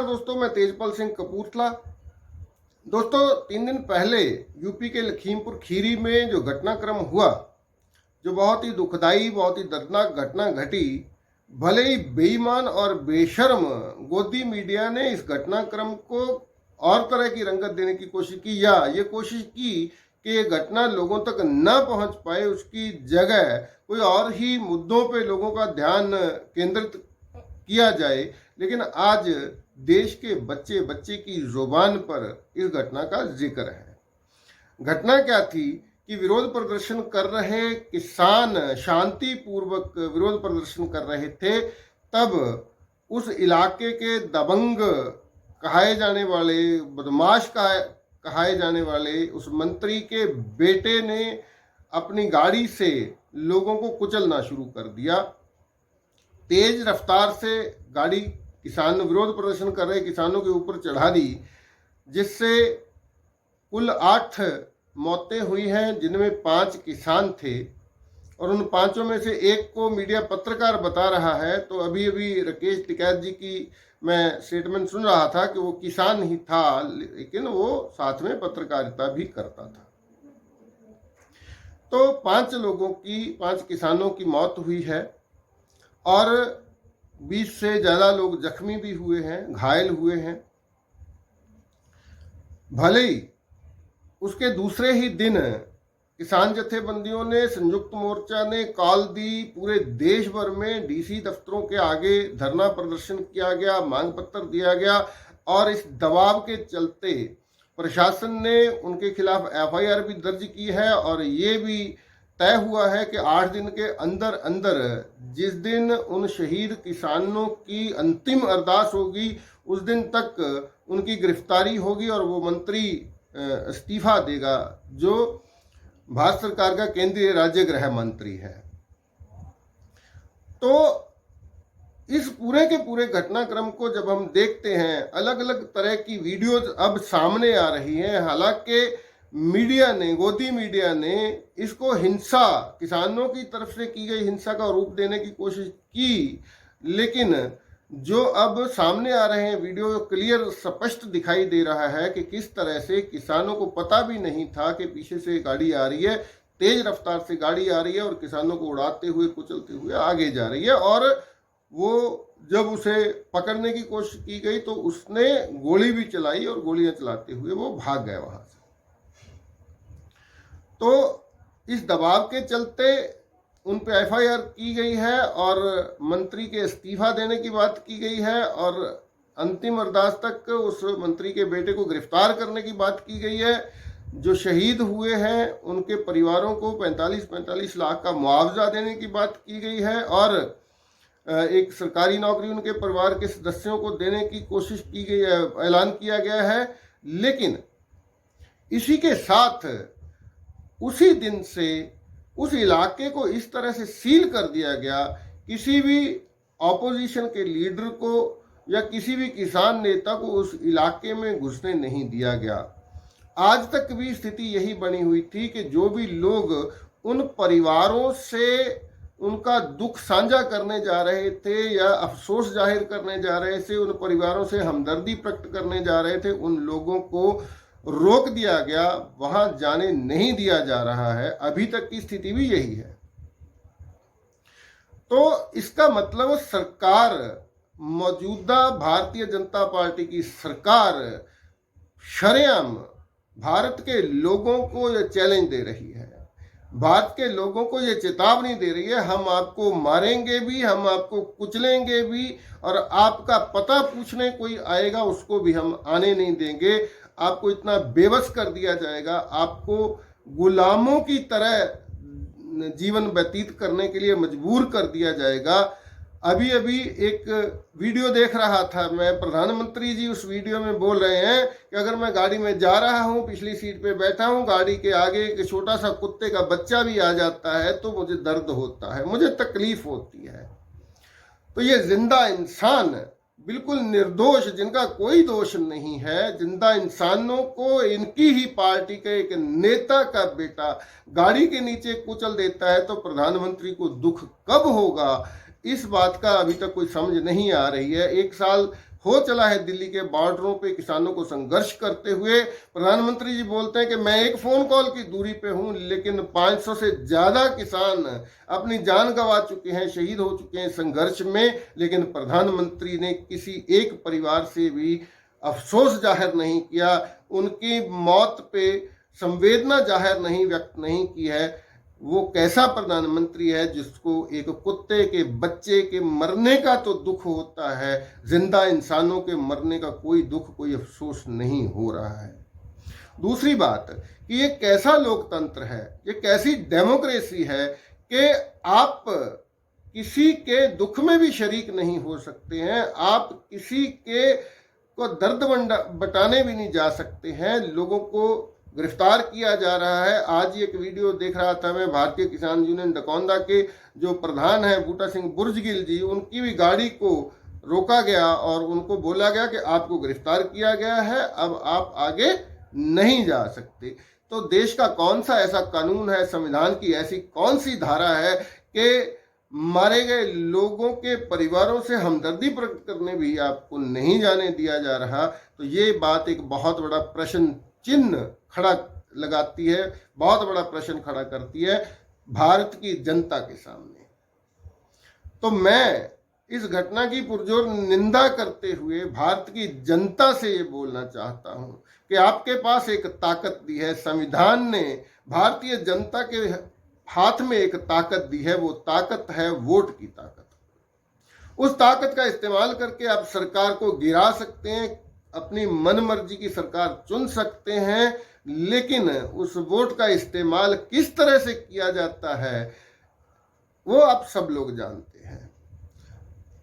दोस्तों, मैं तेजपाल सिंह कपूरथला। दोस्तों, 3 दिन पहले यूपी के लखीमपुर खीरी में जो घटनाक्रम हुआ, जो बहुत ही दुखदाई, बहुत ही दर्दनाक घटना घटी, भले ही बेईमान और बेशर्म गोदी मीडिया ने इस घटनाक्रम को और तरह की रंगत देने की कोशिश की, या ये कोशिश की कि ये घटना लोगों तक न पहुंच पाए, उसकी जगह कोई और ही मुद्दों पे लोगों का ध्यान केंद्रित किया जाए। लेकिन आज देश के बच्चे बच्चे की जुबान पर इस घटना का जिक्र है। घटना क्या थी कि विरोध प्रदर्शन कर रहे किसान शांतिपूर्वक विरोध प्रदर्शन कर रहे थे, तब उस इलाके के दबंग कहाए जाने वाले, बदमाश कहाए जाने वाले उस मंत्री के बेटे ने अपनी गाड़ी से लोगों को कुचलना शुरू कर दिया। तेज रफ्तार से गाड़ी विरोध प्रदर्शन कर रहे किसानों के ऊपर चढ़ा दी, जिससे कुल 8 मौतें हुई हैं, जिनमें 5 किसान थे। और उन 5 में से एक को मीडिया पत्रकार बता रहा है। तो अभी अभी राकेश टिकैत जी की मैं स्टेटमेंट सुन रहा था कि वो किसान ही था, लेकिन वो साथ में पत्रकारिता भी करता था। तो 5 किसानों की मौत हुई है और 20 से ज़्यादा लोग जख्मी भी हुए हैं, घायल हुए हैं। भले ही उसके दूसरे ही दिन किसान जथेबंदियों ने, संयुक्त मोर्चा ने कॉल दी, पूरे देश भर में डीसी दफ्तरों के आगे धरना प्रदर्शन किया गया, मांग पत्र दिया गया। और इस दबाव के चलते प्रशासन ने उनके खिलाफ एफआईआर भी दर्ज की है। और ये भी तय हुआ है कि 8 दिन के अंदर अंदर, जिस दिन उन शहीद किसानों की अंतिम अरदास होगी, उस दिन तक उनकी गिरफ्तारी होगी और वो मंत्री इस्तीफा देगा, जो भारत सरकार का केंद्रीय राज्य गृह मंत्री है। तो इस पूरे के पूरे घटनाक्रम को जब हम देखते हैं, अलग अलग तरह की वीडियोज अब सामने आ रही हैं। हालांकि मीडिया ने, गोदी मीडिया ने इसको हिंसा, किसानों की तरफ से की गई हिंसा का रूप देने की कोशिश की, लेकिन जो अब सामने आ रहे हैं वीडियो, क्लियर स्पष्ट दिखाई दे रहा है कि किस तरह से किसानों को पता भी नहीं था कि पीछे से गाड़ी आ रही है, तेज रफ्तार से गाड़ी आ रही है और किसानों को उड़ाते हुए, कुचलते हुए आगे जा रही है। और वो जब उसे पकड़ने की कोशिश की गई तो उसने गोली भी चलाई और गोलियां चलाते हुए वो भाग गए वहां से। तो इस दबाव के चलते उन पे एफआईआर की गई है और मंत्री के इस्तीफा देने की बात की गई है और अंतिम अरदास तक उस मंत्री के बेटे को गिरफ्तार करने की बात की गई है। जो शहीद हुए हैं उनके परिवारों को 45-45 लाख का मुआवजा देने की बात की गई है और एक सरकारी नौकरी उनके परिवार के सदस्यों को देने की कोशिश की गई है, ऐलान किया गया है। लेकिन इसी के साथ उसी दिन से उस इलाके को इस तरह से सील कर दिया गया, किसी भी ऑपोजिशन के लीडर को या किसी भी किसान नेता को उस इलाके में घुसने नहीं दिया गया। आज तक भी स्थिति यही बनी हुई थी कि जो भी लोग उन परिवारों से उनका दुख साझा करने जा रहे थे या अफसोस जाहिर करने जा रहे थे, उन परिवारों से हमदर्दी प्रकट करने जा रहे थे, उन लोगों को रोक दिया गया, वहां जाने नहीं दिया जा रहा है। अभी तक की स्थिति भी यही है। तो इसका मतलब सरकार, मौजूदा भारतीय जनता पार्टी की सरकार शरेआम भारत के लोगों को ये चैलेंज दे रही है, भारत के लोगों को ये चेतावनी दे रही है, हम आपको मारेंगे भी, हम आपको कुचलेंगे भी और आपका पता पूछने कोई आएगा उसको भी हम आने नहीं देंगे। आपको इतना बेबस कर दिया जाएगा, आपको गुलामों की तरह जीवन व्यतीत करने के लिए मजबूर कर दिया जाएगा। अभी अभी एक वीडियो देख रहा था मैं, प्रधानमंत्री जी उस वीडियो में बोल रहे हैं कि अगर मैं गाड़ी में जा रहा हूं, पिछली सीट पे बैठा हूं, गाड़ी के आगे एक छोटा सा कुत्ते का बच्चा भी आ जाता है तो मुझे दर्द होता है, मुझे तकलीफ होती है। तो ये जिंदा इंसान, बिल्कुल निर्दोष, जिनका कोई दोष नहीं है, जिंदा इंसानों को इनकी ही पार्टी के एक नेता का बेटा गाड़ी के नीचे कुचल देता है तो प्रधानमंत्री को दुख कब होगा, इस बात का अभी तक कोई समझ नहीं आ रही है। 1 साल हो चला है दिल्ली के बॉर्डरों पे किसानों को संघर्ष करते हुए। प्रधानमंत्री जी बोलते हैं कि मैं एक फोन कॉल की दूरी पे हूं, लेकिन 500 से ज्यादा किसान अपनी जान गंवा चुके हैं, शहीद हो चुके हैं संघर्ष में, लेकिन प्रधानमंत्री ने किसी एक परिवार से भी अफसोस जाहिर नहीं किया, उनकी मौत पे संवेदना जाहिर नहीं व्यक्त नहीं की है। वो कैसा प्रधानमंत्री है जिसको एक कुत्ते के बच्चे के मरने का तो दुख होता है, जिंदा इंसानों के मरने का कोई दुख, कोई अफसोस नहीं हो रहा है। दूसरी बात कि ये कैसा लोकतंत्र है, ये कैसी डेमोक्रेसी है कि आप किसी के दुख में भी शरीक नहीं हो सकते हैं, आप किसी के को दर्द बटाने भी नहीं जा सकते हैं। लोगों को गिरफ्तार किया जा रहा है। आज एक वीडियो देख रहा था मैं, भारतीय किसान यूनियन डकौंदा के जो प्रधान हैं बूटा सिंह बुर्जगिल जी, उनकी भी गाड़ी को रोका गया और उनको बोला गया कि आपको गिरफ्तार किया गया है, अब आप आगे नहीं जा सकते। तो देश का कौन सा ऐसा कानून है, संविधान की ऐसी कौन सी धारा है कि मारे गए लोगों के परिवारों से हमदर्दी प्रकट करने भी आपको नहीं जाने दिया जा रहा? तो ये बात एक बहुत बड़ा प्रश्न चिन्ह खड़ा लगाती है, बहुत बड़ा प्रश्न खड़ा करती है भारत की जनता के सामने। तो मैं इस घटना की पुरजोर निंदा करते हुए भारत की जनता से ये बोलना चाहता हूं कि आपके पास एक ताकत दी है, संविधान ने भारतीय जनता के हाथ में एक ताकत दी है, वो ताकत है वोट की ताकत। उस ताकत का इस्तेमाल करके आप सरकार को गिरा सकते हैं, अपनी मनमर्जी की सरकार चुन सकते हैं, लेकिन उस वोट का इस्तेमाल किस तरह से किया जाता है वो आप सब लोग जानते हैं।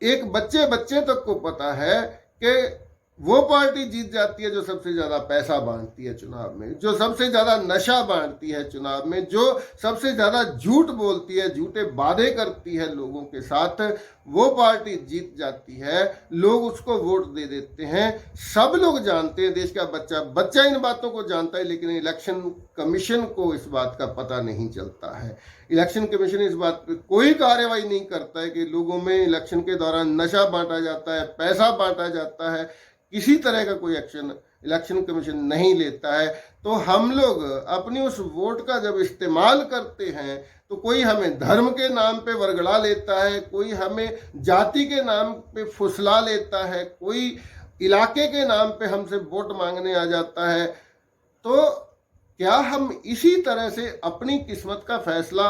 एक बच्चे तक को पता है कि वो पार्टी जीत जाती है जो सबसे ज्यादा पैसा बांटती है चुनाव में, जो सबसे ज्यादा नशा बांटती है चुनाव में, जो सबसे ज्यादा झूठ बोलती है, झूठे वादे करती है लोगों के साथ, वो पार्टी जीत जाती है। लोग उसको वोट दे देते हैं। सब लोग जानते हैं, देश का बच्चा इन बातों को जानता है, लेकिन इलेक्शन कमीशन को इस बात का पता नहीं चलता है। इलेक्शन कमीशन इस बात पे कोई कार्रवाई नहीं करता है कि लोगों में इलेक्शन के दौरान नशा बांटा जाता है, पैसा बांटा जाता है, किसी तरह का कोई एक्शन इलेक्शन कमीशन नहीं लेता है। तो हम लोग अपनी उस वोट का जब इस्तेमाल करते हैं तो कोई हमें धर्म के नाम पे वरगड़ा लेता है, कोई हमें जाति के नाम पे फुसला लेता है, कोई इलाके के नाम पे हमसे वोट मांगने आ जाता है। तो क्या हम इसी तरह से अपनी किस्मत का फैसला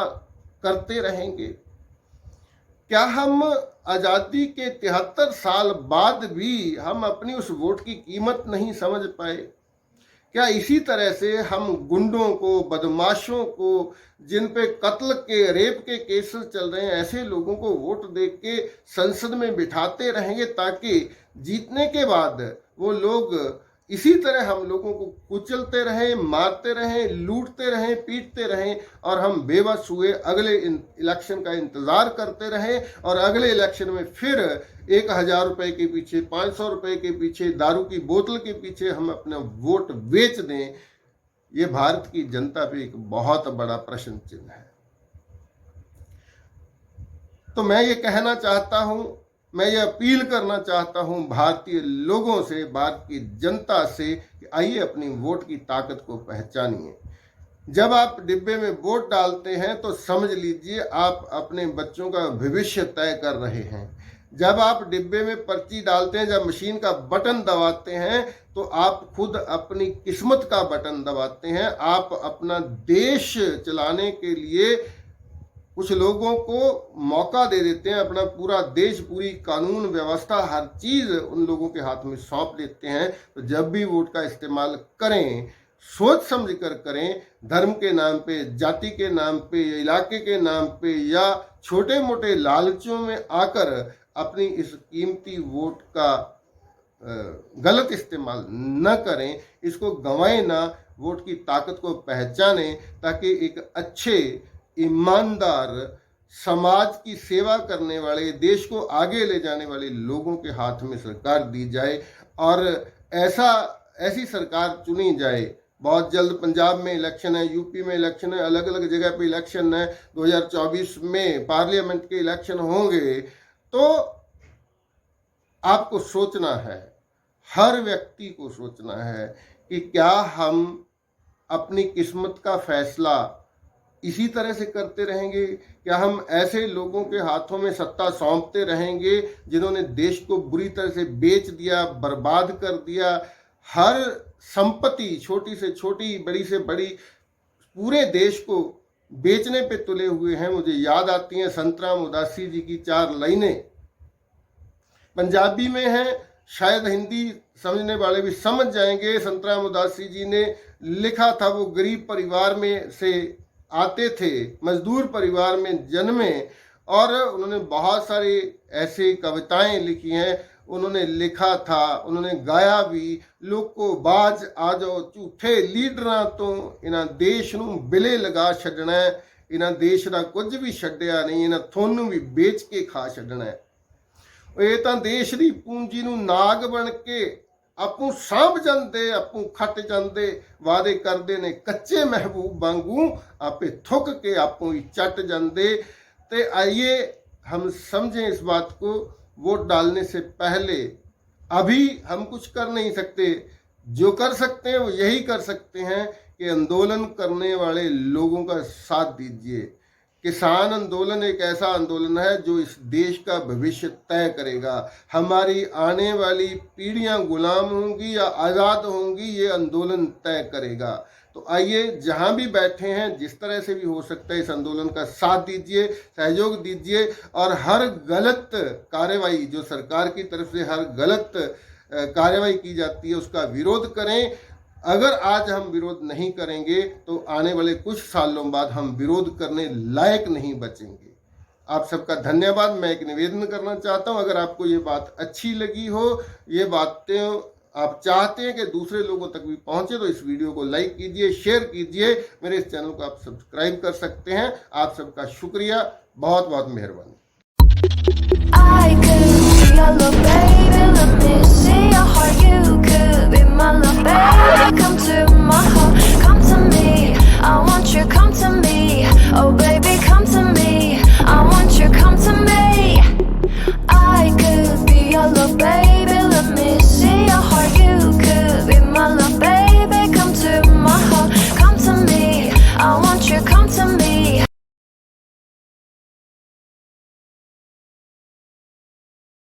करते रहेंगे? क्या हम आज़ादी के 73 साल बाद भी हम अपनी उस वोट की कीमत नहीं समझ पाए? क्या इसी तरह से हम गुंडों को, बदमाशों को, जिन पे कत्ल के, रेप के केसेस चल रहे हैं, ऐसे लोगों को वोट दे के संसद में बिठाते रहेंगे ताकि जीतने के बाद वो लोग इसी तरह हम लोगों को कुचलते रहें, मारते रहें, लूटते रहें, पीटते रहें और हम बेबस हुए अगले इलेक्शन का इंतजार करते रहें और अगले इलेक्शन में फिर 1000 रुपए के पीछे, 500 रुपए के पीछे, दारू की बोतल के पीछे हम अपना वोट बेच दें? ये भारत की जनता पे एक बहुत बड़ा प्रश्न चिन्ह है। तो मैं ये कहना चाहता हूं, मैं ये अपील करना चाहता हूं भारतीय लोगों से, भारत की जनता से कि आइए अपनी वोट की ताकत को पहचानिए। जब आप डिब्बे में वोट डालते हैं तो समझ लीजिए आप अपने बच्चों का भविष्य तय कर रहे हैं। जब आप डिब्बे में पर्ची डालते हैं, जब मशीन का बटन दबाते हैं तो आप खुद अपनी किस्मत का बटन दबाते हैं। आप अपना देश चलाने के लिए कुछ लोगों को मौका दे देते हैं, अपना पूरा देश, पूरी कानून व्यवस्था, हर चीज उन लोगों के हाथ में सौंप देते हैं। तो जब भी वोट का इस्तेमाल करें, सोच समझ कर करें। धर्म के नाम पे, जाति के नाम पे, इलाके के नाम पे या छोटे मोटे लालचों में आकर अपनी इस कीमती वोट का गलत इस्तेमाल न करें, इसको गंवाएं ना, वोट की ताकत को पहचानें ताकि एक अच्छे, ईमानदार, समाज की सेवा करने वाले, देश को आगे ले जाने वाले लोगों के हाथ में सरकार दी जाए और ऐसी सरकार चुनी जाए। बहुत जल्द पंजाब में इलेक्शन है, यूपी में इलेक्शन है, अलग अलग जगह पे इलेक्शन है, 2024 में पार्लियामेंट के इलेक्शन होंगे। तो आपको सोचना है हर व्यक्ति को सोचना है कि क्या हम अपनी किस्मत का फैसला इसी तरह से करते रहेंगे? क्या हम ऐसे लोगों के हाथों में सत्ता सौंपते रहेंगे जिन्होंने देश को बुरी तरह से बेच दिया, बर्बाद कर दिया? हर संपत्ति, छोटी से छोटी, बड़ी से बड़ी, पूरे देश को बेचने पे तुले हुए हैं। मुझे याद आती हैं संतराम उदासी जी की 4 लाइनें, पंजाबी में है, शायद हिंदी समझने वाले भी समझ जाएंगे। संतराम उदासी जी ने लिखा था, वो गरीब परिवार में से आते थे, मजदूर परिवार में जन्मे, और उन्होंने बहुत सारी ऐसी कविताएं लिखी हैं। उन्होंने लिखा था, उन्होंने गाया भी, लोग को बाज आ जाओ झूठे लीडरां तो इन्हां देश नूं बिले लगा छड्डना है, इन्हां देश दा कुछ भी छड्डिया नहीं, इन्हां थोनू भी बेच के खा छड्डना है। ਇਹ ਤਾਂ ਦੇਸ਼ ਦੀ ਪੂੰਜੀ ਨੂੰ ਨਾਗ ਬਣ ਕੇ ਆਪੂ ਸਾਂਭ ਜਾਂਦੇ, ਆਪੂ ਖੱਟ ਜਾਂਦੇ, ਵਾਅਦੇ ਕਰਦੇ ਨੇ ਕੱਚੇ ਮਹਿਬੂਬ ਵਾਂਗੂ, आपे थुक के आपू ही चट जाते। तो आइए हम समझें इस बात को, वोट डालने से पहले अभी हम कुछ कर नहीं सकते, जो कर सकते हैं वो यही कर सकते हैं कि आंदोलन करने वाले लोगों का साथ दीजिए। किसान आंदोलन एक ऐसा आंदोलन है जो इस देश का भविष्य तय करेगा। हमारी आने वाली पीढ़ियां गुलाम होंगी या आज़ाद होंगी, ये आंदोलन तय करेगा। तो आइए, जहां भी बैठे हैं, जिस तरह से भी हो सकता है, इस आंदोलन का साथ दीजिए, सहयोग दीजिए, और हर गलत कार्रवाई जो सरकार की तरफ से हर गलत कार्रवाई की जाती है उसका विरोध करें। अगर आज हम विरोध नहीं करेंगे तो आने वाले कुछ सालों बाद हम विरोध करने लायक नहीं बचेंगे। आप सबका धन्यवाद। मैं एक निवेदन करना चाहता हूं, अगर आपको ये बात अच्छी लगी हो, ये बातें आप चाहते हैं कि दूसरे लोगों तक भी पहुंचे, तो इस वीडियो को लाइक कीजिए, शेयर कीजिए। मेरे इस चैनल को आप सब्सक्राइब कर सकते हैं। आप सबका शुक्रिया, बहुत बहुत मेहरबानी।